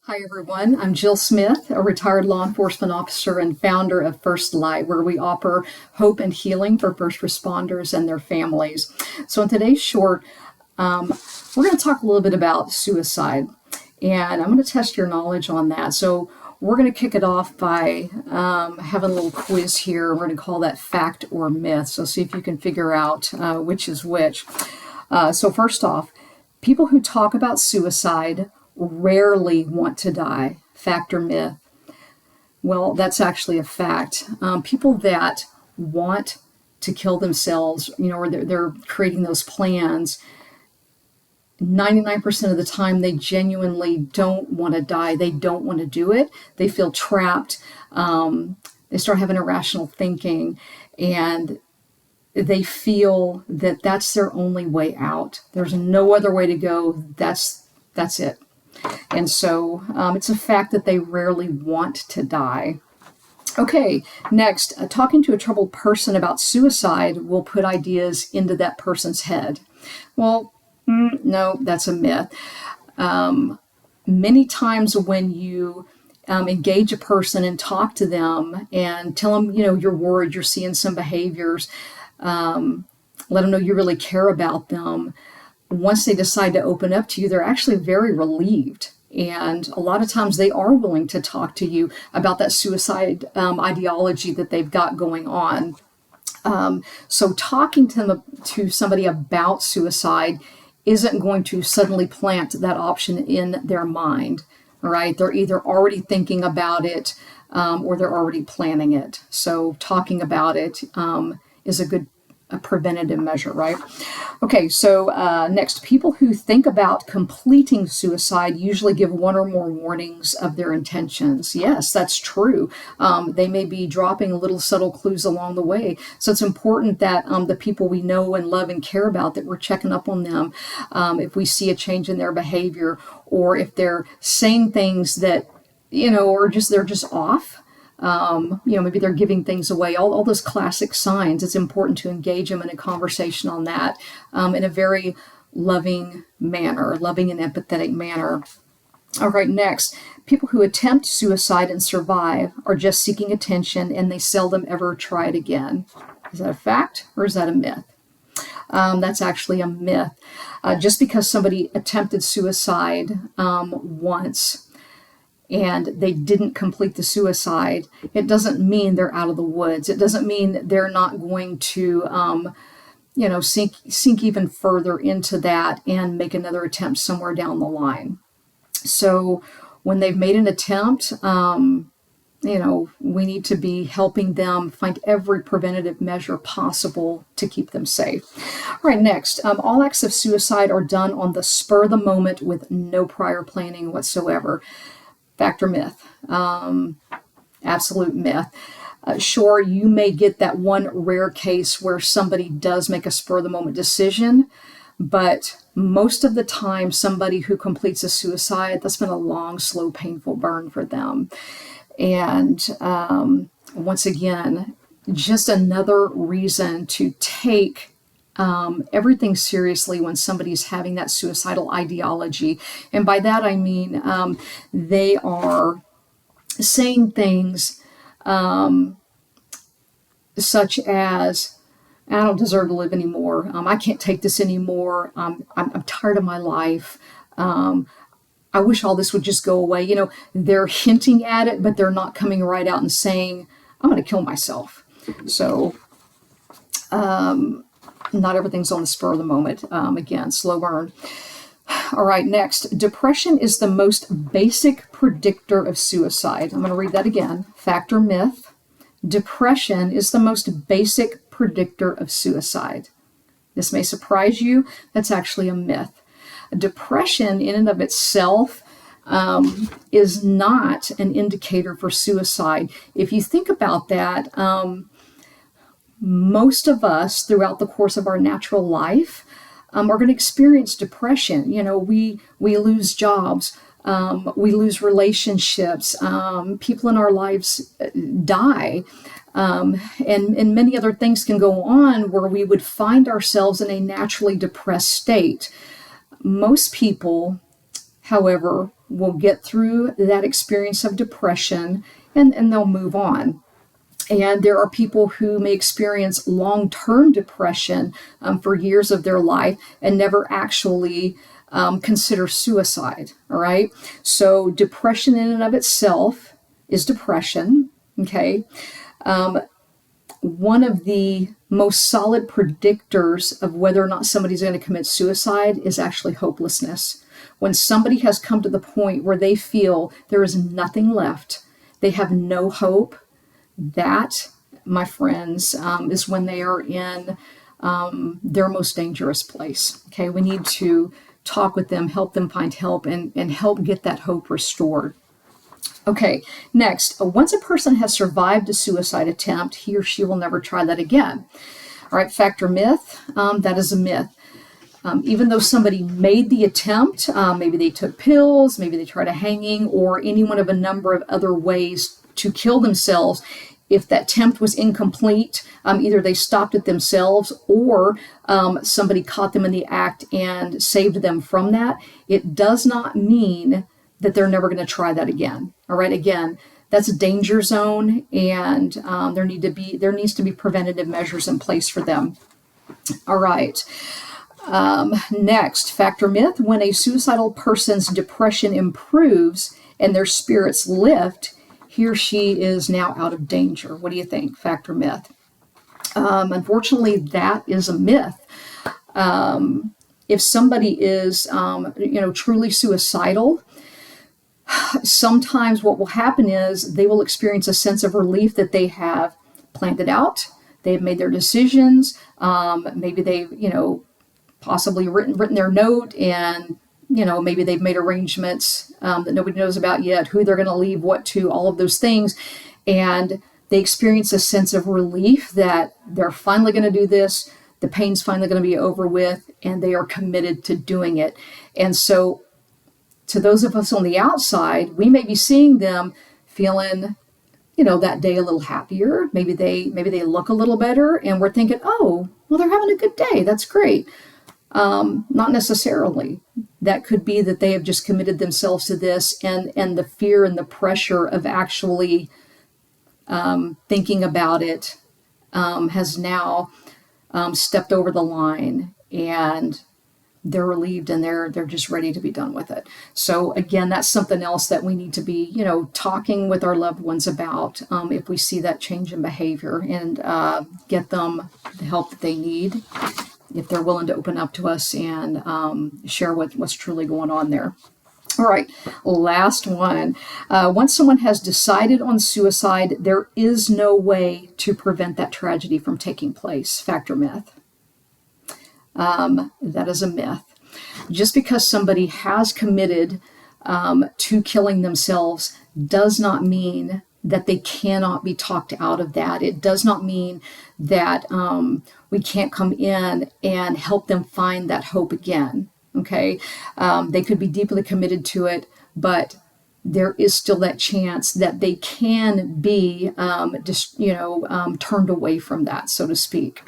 Hi, everyone. I'm Jill Smith, a retired law enforcement officer and founder of First Light, where we offer hope and healing for first responders and their families. So, in today's short, we're going to talk a little bit about suicide, and I'm going to test your knowledge on that. So, we're going to kick it off by having a little quiz here. We're going to call that fact or myth. So, see if you can figure out which is which. So, first off, people who talk about suicide rarely want to die. Fact or myth? Well, that's actually a fact. People that want to kill themselves, or they're creating those plans, 99% of the time they genuinely don't want to die. They don't want to do it. They feel trapped. They start having irrational thinking, and they feel that that's their only way out. There's no other way to go. That's it. And so it's a fact that they rarely want to die. Okay, next, talking to a troubled person about suicide will put ideas into that person's head. Well, no, that's a myth. Many times when you engage a person and talk to them and tell them, you're worried, you're seeing some behaviors, let them know you really care about them. Once they decide to open up to you, they're actually very relieved. And a lot of times they are willing to talk to you about that suicide ideology that they've got going on. So talking to somebody about suicide isn't going to suddenly plant that option in their mind. All right, they're either already thinking about it or they're already planning it. So talking about it is a preventative measure, right? Okay, so next, people who think about completing suicide usually give one or more warnings of their intentions. Yes, that's true. They may be dropping little subtle clues along the way. So it's important that the people we know and love and care about, that we're checking up on them. If we see a change in their behavior, or if they're saying things that, or they're just off. Maybe they're giving things away, all those classic signs. It's important to engage them in a conversation on that in a very loving manner, loving and empathetic manner. All right, next, people who attempt suicide and survive are just seeking attention, and they seldom ever try it again. Is that a fact or is that a myth? That's actually a myth. Just because somebody attempted suicide once and they didn't complete the suicide, it doesn't mean they're out of the woods. It doesn't mean they're not going to, sink even further into that and make another attempt somewhere down the line. So when they've made an attempt, we need to be helping them find every preventative measure possible to keep them safe. All right, next, all acts of suicide are done on the spur of the moment with no prior planning whatsoever. Fact or myth? Absolute myth. Sure, you may get that one rare case where somebody does make a spur-of-the-moment decision, but most of the time, somebody who completes a suicide, that's been a long, slow, painful burn for them. And once again, just another reason to take everything seriously when somebody's having that suicidal ideology. And by that I mean they are saying things such as, I don't deserve to live anymore. I can't take this anymore. I'm tired of my life. I wish all this would just go away. They're hinting at it, but they're not coming right out and saying, I'm going to kill myself. So, not everything's on the spur of the moment. Again, slow burn. All right, next. Depression is the most basic predictor of suicide. I'm going to read that again. Fact or myth? Depression is the most basic predictor of suicide. This may surprise you. That's actually a myth. Depression in and of itself is not an indicator for suicide. If you think about that, most of us throughout the course of our natural life are going to experience depression. We lose jobs, we lose relationships, people in our lives die, and many other things can go on where we would find ourselves in a naturally depressed state. Most people however, will get through that experience of depression and they'll move on. And there are people who may experience long-term depression for years of their life and never actually consider suicide. All right. So depression in and of itself is depression. Okay. One of the most solid predictors of whether or not somebody's going to commit suicide is actually hopelessness. When somebody has come to the point where they feel there is nothing left, they have no hope, that, my friends, is when they are in their most dangerous place. Okay, we need to talk with them, help them find help, and help get that hope restored. Okay, next, once a person has survived a suicide attempt, he or she will never try that again. All right, fact or myth? That is a myth. Even though somebody made the attempt, maybe they took pills, maybe they tried a hanging, or any one of a number of other ways to kill themselves, if that attempt was incomplete, either they stopped it themselves or somebody caught them in the act and saved them from that, it does not mean that they're never going to try that again. All right, again, that's a danger zone, and there needs to be preventative measures in place for them. All right. Next, fact or myth: when a suicidal person's depression improves and their spirits lift, he or she is now out of danger. What do you think? Fact or myth? Unfortunately, that is a myth. If somebody is, truly suicidal, sometimes what will happen is they will experience a sense of relief that they have planned it out. They've made their decisions. Maybe they've, possibly written their note, and maybe they've made arrangements that nobody knows about yet, who they're going to leave what to, all of those things, and they experience a sense of relief that they're finally going to do this, the pain's finally going to be over with, and they are committed to doing it. And so to those of us on the outside, we may be seeing them feeling that day a little happier. Maybe they look a little better, and we're thinking, oh, well, they're having a good day, that's great. Not necessarily. That could be that they have just committed themselves to this, and the fear and the pressure of actually thinking about it has now stepped over the line, and they're relieved, and they're just ready to be done with it. So again, that's something else that we need to be talking with our loved ones about if we see that change in behavior, and get them the help that they need, if they're willing to open up to us and share what's truly going on there. All right, last one. Once someone has decided on suicide, there is no way to prevent that tragedy from taking place. Fact or myth? That is a myth. Just because somebody has committed to killing themselves does not mean that they cannot be talked out of that. It does not mean that we can't come in and help them find that hope again. Okay, they could be deeply committed to it, but there is still that chance that they can be turned away from that, so to speak.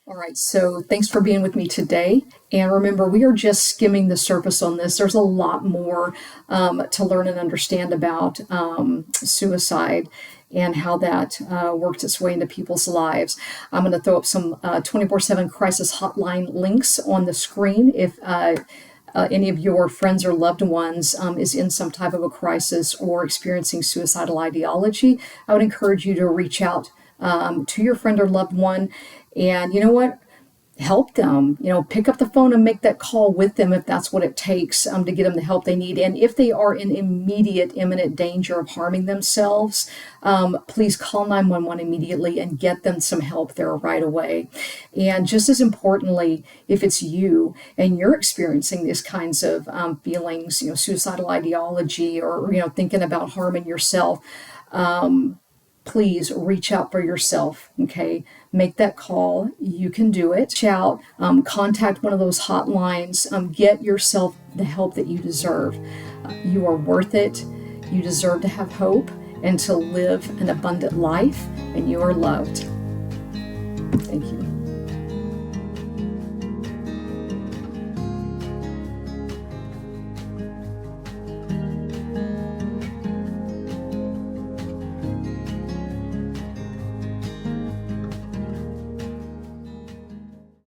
All right, so thanks for being with me today. And remember, we are just skimming the surface on this. There's a lot more to learn and understand about suicide and how that works its way into people's lives. I'm going to throw up some 24/7 crisis hotline links on the screen. If any of your friends or loved ones is in some type of a crisis or experiencing suicidal ideology, I would encourage you to reach out to your friend or loved one, and help them, pick up the phone and make that call with them if that's what it takes to get them the help they need. And if they are in immediate, imminent danger of harming themselves, please call 911 immediately and get them some help there right away. And just as importantly, if it's you and you're experiencing these kinds of feelings, suicidal ideology, or, thinking about harming yourself, please reach out for yourself, okay? Make that call. You can do it. Reach out, contact one of those hotlines, get yourself the help that you deserve. You are worth it. You deserve to have hope and to live an abundant life, and you are loved. Thank you.